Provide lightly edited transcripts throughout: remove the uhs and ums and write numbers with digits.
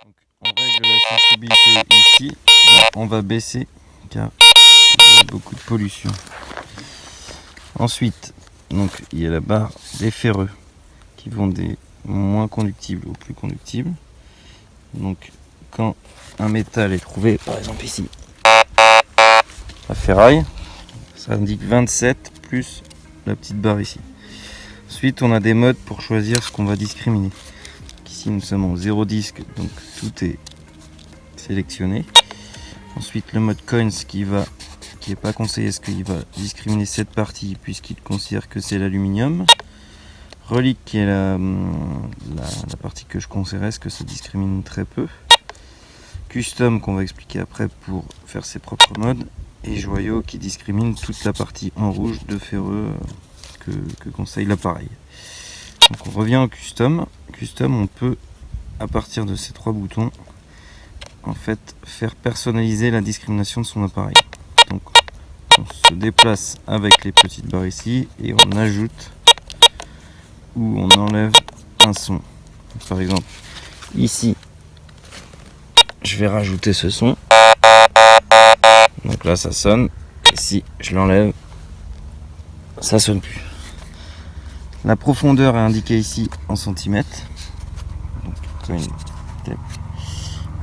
Donc, on règle la sensibilité ici. Là, on va baisser car il y a beaucoup de pollution. Ensuite, donc, il y a la barre des ferreux qui vont des moins conductibles aux plus conductibles. Donc quand un métal est trouvé, par exemple ici, la ferraille, ça indique 27 plus la petite barre ici. Ensuite, on a des modes pour choisir ce qu'on va discriminer. Donc ici, nous sommes en 0 disque, donc tout est sélectionné. Ensuite, le mode coins qui est pas conseillé, parce qu'il va discriminer cette partie puisqu'il considère que c'est l'aluminium. Relique qui est la partie que je conseillerais, parce que ça discrimine très peu. Custom qu'on va expliquer après pour faire ses propres modes. Et joyau qui discrimine toute la partie en rouge de ferreux que conseille l'appareil. Donc on revient au custom. Custom, on peut à partir de ces trois boutons en fait faire personnaliser la discrimination de son appareil. Donc on se déplace avec les petites barres ici et on ajoute ou on enlève un son. Par exemple ici je vais rajouter ce son, donc là ça sonne, et si je l'enlève ça sonne plus. La profondeur est indiquée ici en centimètres. Donc,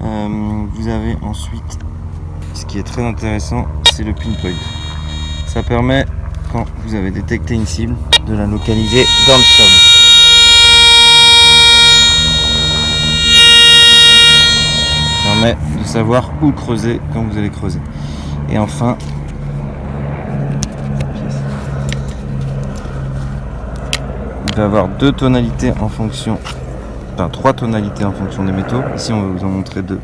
vous avez ensuite ce qui est très intéressant, c'est le pinpoint. Ça permet, quand vous avez détecté une cible, de la localiser dans le sol. Ça permet de savoir où creuser quand vous allez creuser. Et enfin, il va avoir deux tonalités en fonction, enfin trois tonalités en fonction des métaux. Ici, on va vous en montrer deux.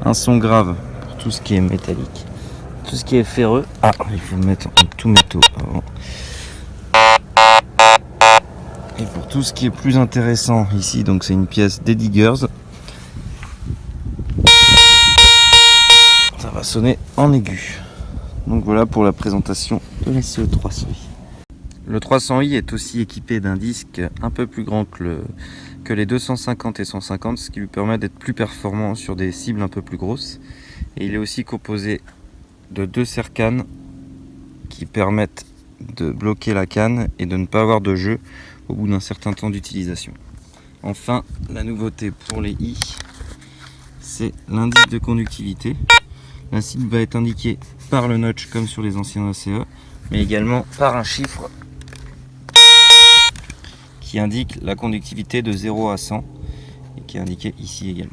Un son grave pour tout ce qui est métallique. Tout ce qui est ferreux, il faut le mettre en tout métaux avant. Et pour tout ce qui est plus intéressant ici, donc c'est une pièce des diggers. Ça va sonner en aigu. Donc voilà pour la présentation de la CE300i. Le 300i est aussi équipé d'un disque un peu plus grand que les 250 et 150, ce qui lui permet d'être plus performant sur des cibles un peu plus grosses. Et il est aussi composé de deux serre-cannes qui permettent de bloquer la canne et de ne pas avoir de jeu au bout d'un certain temps d'utilisation. Enfin, la nouveauté pour les i, c'est l'indice de conductivité. La cible va être indiquée par le notch comme sur les anciens ACE, mais également par un chiffre qui indique la conductivité de 0 à 100 et qui est indiqué ici également.